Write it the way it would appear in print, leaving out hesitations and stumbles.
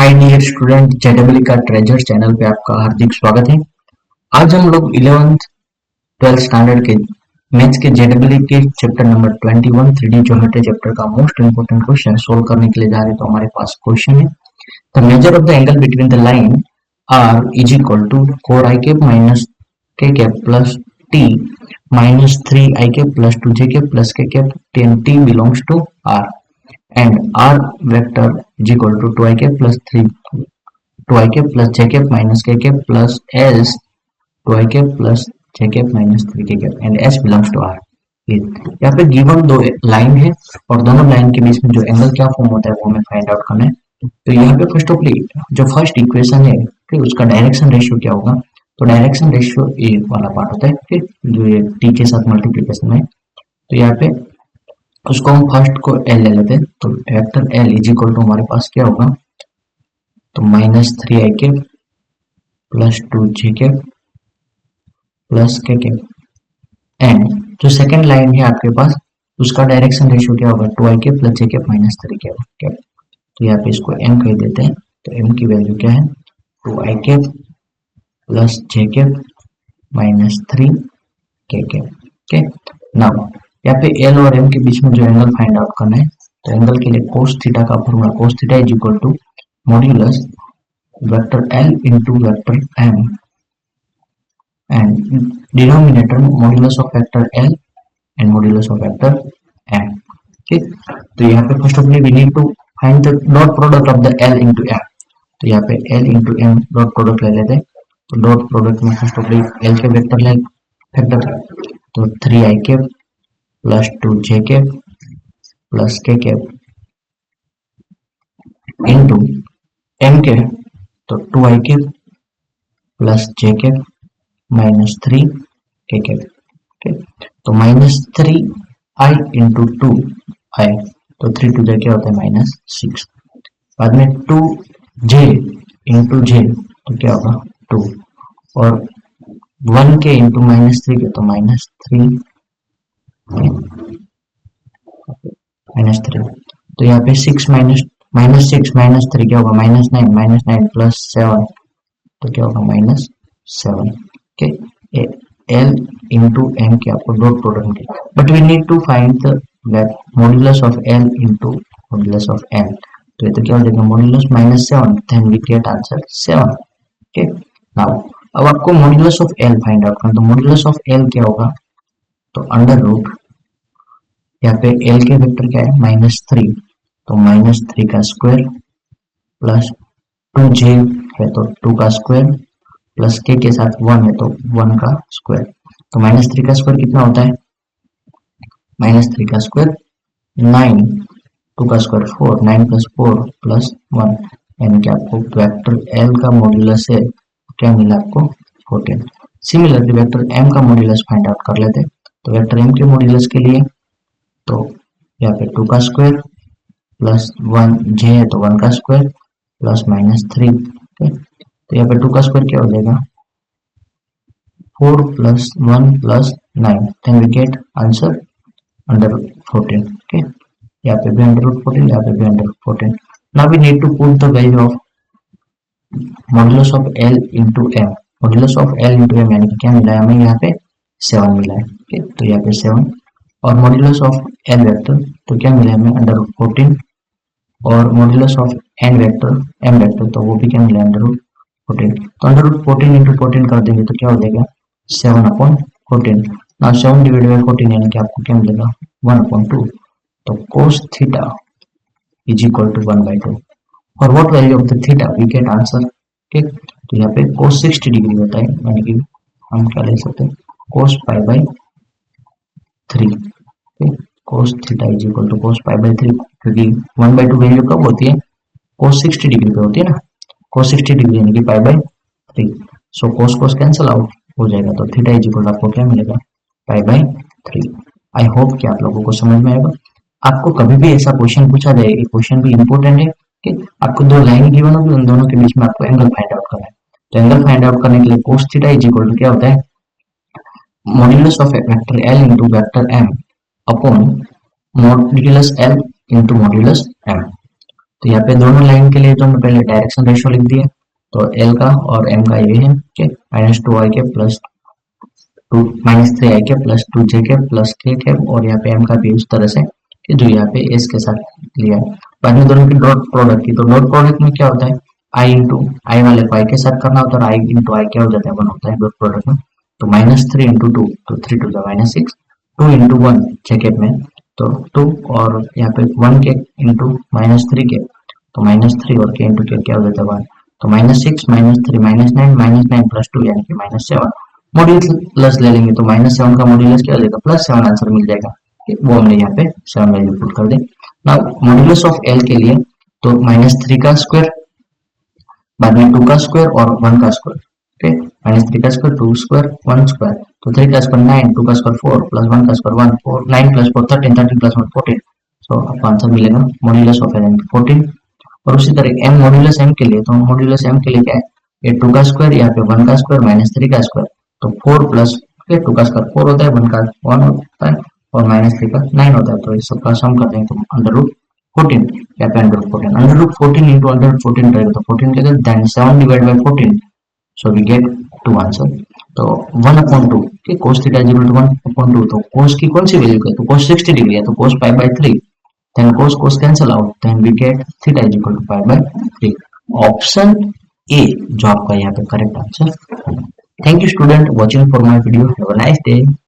Hi dear student, JW का treasure channel पे आपका हार्दिक स्वागत है। आज हम लोग 11th 12th स्टैंडर्ड के मैथ्स के जेडब्ल्यू के chapter number 21 3D geometry chapter का मोस्ट इंपोर्टेंट क्वेश्चन सोल्व करने के लिए जा रहे हैं। तो हमारे पास क्वेश्चन है, the measure of the angle between the line r is equal to 4i cap minus k cap plus t minus 3i cap plus 2j cap plus k cap 10t belongs to r and r vector is equal to 2i cap plus 3 2i cap plus j cap minus k cap plus s 2i cap plus j cap minus 3k cap and s belongs to r। यहाँ पे given दो line है और दोनों line के बीच में जो angle क्या फॉर्म होता है वो हमें फाइंड आउट करना है। तो यहाँ पे फर्स्ट ऑफ जो फर्स्ट इक्वेशन है फिर उसका डायरेक्शन रेशियो क्या होगा। तो डायरेक्शन रेशियो ए वाला पार्ट होता है, फिर जो ये टी के साथ मल्टीप्लीकेशन है। तो यहाँ पे उसको हम फर्स्ट को एल ले लेते हैं। तो vector l is equal to हमारे पास क्या होगा, तो minus 3i cap plus 2j cap plus k cap and जो सेकंड लाइन है आपके पास उसका डायरेक्शन रेशियो क्या होगा, 2i cap plus j cap minus 3 cap. तो यहाँ पे इसको m कह देते हैं। तो m की वैल्यू क्या है, 2i cap plus j cap minus 3 के कैप। ओके, नाउ यहाँ पे एल और एम के बीच में जो एंगल फाइंड आउट करना है, तो एंगल के लिए कोस थीटा का formula cos theta is equal to modulus vector l into vector m and denominator modulus of vector l and modulus of vector m. ठीक, तो यहाँ पे first of all we need to find the dot product of the l into m. तो यहाँ पे l into m dot product ले लेते हैं। तो डॉट प्रोडक्ट में फर्स्ट ऑफ ऑल एल के वेक्टर ले फैक्टर, तो 3i cap plus 2j cap plus k cap into m के, तो 2i cap plus j cap minus 3 के कैप। तो माइनस 3i इंटू 2i, तो 3 2 क्या होता है माइनस 6। बाद में 2j इंटू j, तो क्या होगा 2 और 1 के इंटू माइनस 3 के, तो माइनस 3 माइनस 3। तो यहाँ पे 6 माइनस 6 माइनस 3 क्या होगा माइनस 9 माइनस 9 प्लस 7, तो क्या होगा minus 7। Okay, l into m के आपको डॉट प्रोडक्ट मिलेगा, but we need to find the modulus of l into modulus of m. तो ये तो क्या हो जाएगा modulus minus 7, then we get answer 7। Okay, now अब आपको modulus of l find out करना। तो मॉड्यूलस ऑफ एल क्या होगा, तो अंडर रूट यहाँ पे एल के वेक्टर क्या है माइनस 3, तो माइनस 3 का स्क्वायर प्लस 2j है तो 2 का स्क्वायर प्लस के साथ 1 है तो 1 का स्क्वायर। तो माइनस 3 का स्क्वायर कितना होता है, माइनस 3 का स्क्वायर 9, 2 का स्क्वायर 4, 9 प्लस 4 प्लस 1, यानी कि आपको वेक्टर एल का मॉड्यूलस है क्या मिला आपको 14। सिमिलरली वेक्टर एम का मॉड्यूलस फाइंड आउट कर लेते हैं। तो वेक्टर एम के मॉड्यूलस के लिए तो यहाँ पे 2 का स्क्वायर प्लस 1j है तो 1 का स्क्वायर प्लस माइनस 3। तो यहाँ पे 2 का स्क्वायर क्या हो जाएगा 4 plus 1 plus 9, then we get answer under 14। Okay, यहाँ पे भी अंडर रूट 14, यहाँ पे भी under 14। Now we need to put the value of modulus of l into m. Modulus of l into m यानी कि क्या मिला है हमें यहाँ पे 7 मिला है। ओके, तो यहाँ पे 7 और मॉड्यूलस ऑफ एल वेक्टर तो क्या मिला हमें अंडर रूट 14 और modulus of an vector m vector तो वो भी क्या मिला अंडर रूट 14। तो अंडर रूट 14 इंटू 14 कर देंगे तो क्या हो जाएगा 7/14। नाउ 7 डिवाइडेड बाय 14 यानी कि आपको क्या मिलेगा 1/2। तो cos theta is equal to 1/2 और what value of the theta we get answer. ठीक, तो यहाँ पे cos 60 डिग्री होता है, यानी कि हम क्या ले सकते हैं cos π/3। cos theta is equal to cos π/3, क्योंकि 1/2 वैल्यू कब होती है cos 60 डिग्री पे होती है ना, cos 60 डिग्री यानी कि π/3। सो cos कैंसिल आउट हो जाएगा, तो थीटा इज इक्वल आपको क्या मिलेगा π/3। आई होप कि आप लोगों को समझ में आएगा। आपको कभी भी ऐसा क्वेश्चन पूछा जाए, ये क्वेश्चन भी इंपॉर्टेंट है कि आपको दो लाइन गिवन होगी, उन दोनों के बीच में आपको एंगल फाइंड आउट करना है। तो एंगल फाइंड आउट करने के लिए cos theta is equal to क्या होता है modulus of vector l into vector m upon modulus l into modulus m. तो यहाँ पे दोनों लाइन के लिए तो हमने पहले डायरेक्शन रेशियो लिख दिया, तो एल का और एम का ये है कि -2 i plus 3 i plus 2j plus k और यहाँ पे एम का भी उस तरह से कि जो यहाँ पे एस के साथ लिया है। बाद में दोनों की डॉट प्रोडक्ट की, तो डॉट प्रोडक्ट में क्या होता है, आई इंटू आई वाले को आई के साथ करना होता है, और आई इंटू आई क्या हो जाता है, 1 होता है डॉट प्रोडक्ट में। तो -3 इंटू 2, तो 3 टू द -6, 2 इंटू 1 j में, तो 2 और यहाँ पे 1 के इंटू -3 के, तो -3 और के इंटू के क्या हो जाता है 1, तो -6 -3 -9 प्लस 2 यानी कि -7। मॉड्यूलस ले लेंगे तो -7 का मॉड्यूलस क्या हो जाएगा, +7 आंसर मिल जाएगा, वो हमने यहाँ पे 7 वैल्यू पुट कर दे। नाउ मॉड्यूलस ऑफ एल के लिए तो -3 का स्क्वायर, बाद में 2 का स्क्वायर और 1 का स्क्वायर, ओके, -3 का स्क्वायर 2 स्क्वायर 1 स्क्वायर, तो 3 का स्क्वायर 9, 2 का स्क्वायर 4 प्लस 1 का स्क्वायर 1, 4 9 प्लस 4 13, 13 प्लस 1 14, सो आपका आंसर मिलेगा मॉड्यूलस ऑफ एल 14। और उसी तरह एम मॉड्यूलस एम के लिए, तो मॉड्यूलस एम के लिए क्या है, ये 2 का स्क्वायर यहाँ पे 1 का स्क्वायर -3 का स्क्वायर, तो 4 प्लस 2 का स्क्वायर 4 होता है, 1 का 1 होता है और -3 का 9 होता है, तो इस सबका सम कर देंगे तो √14, यहाँ पे √14 इंटू √14 रहेगा, तो 14 के then 7 divide by 14, so we get 2 answer. तो 1/2 कि cos theta is equal to 1/2, तो cos की कौन सी वैल्यू है, तो cos 60 डिग्री है, तो cos π/3, then cos cancel out, then we get theta is equal to π/3। Option a जो आपका यहाँ पे correct answer. Thank you student watching for my video, have a nice day.